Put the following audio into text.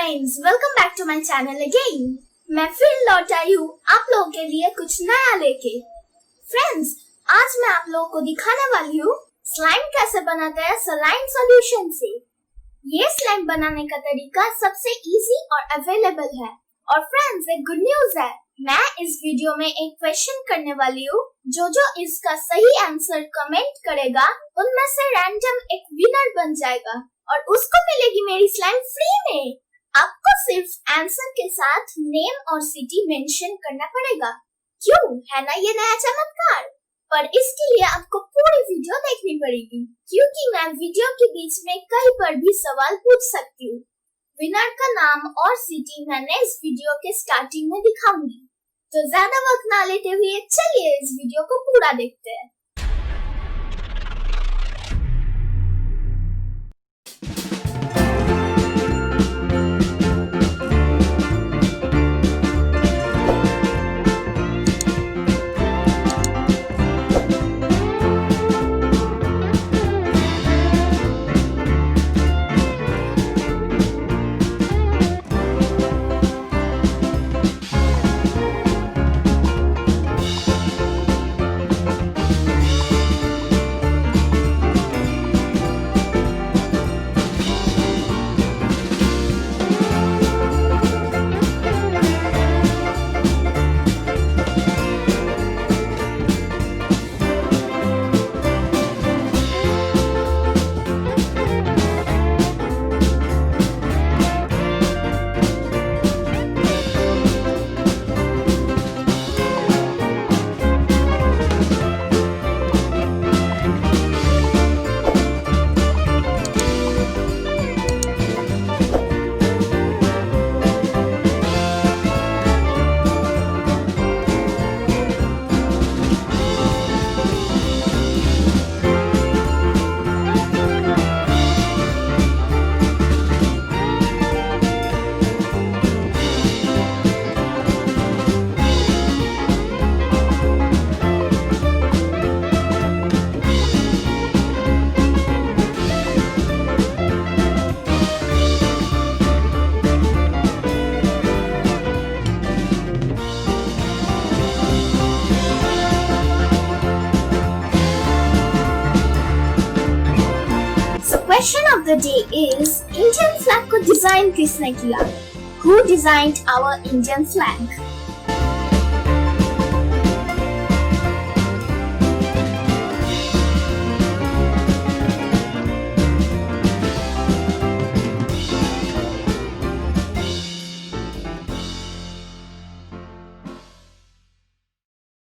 Friends, welcome back to my channel again. मैं फिर लौट आई हूँ आप लोगों के लिए कुछ नया लेके। फ्रेंड्स, आज मैं आप लोगों को दिखाने वाली हूँ स्लाइम कैसे बनाते हैं सलाइन सॉल्यूशन से। ये स्लाइम बनाने का तरीका सबसे इजी और अवेलेबल है। और फ्रेंड्स, एक गुड न्यूज है, मैं इस वीडियो में एक क्वेश्चन करने वाली हूँ। जो इसका सही आंसर कमेंट करेगा उनमें से रैंडम एक विनर बन जाएगा और उसको मिलेगी मेरी स्लाइम फ्री में। आपको सिर्फ आंसर के साथ नेम और सिटी मेंशन करना पड़ेगा। क्यों है ना ये नया चमत्कार? पर इसके लिए आपको पूरी वीडियो देखनी पड़ेगी, क्योंकि मैं वीडियो के बीच में कहीं पर भी सवाल पूछ सकती हूँ। विनर का नाम और सिटी मैंने इस वीडियो के स्टार्टिंग में दिखाऊंगी। तो ज्यादा वक्त ना लेते हुए चलिए इस वीडियो को पूरा देखते हैं। Question of the day is, Indian flag को डिजाइन किसने किया? Who designed our Indian flag?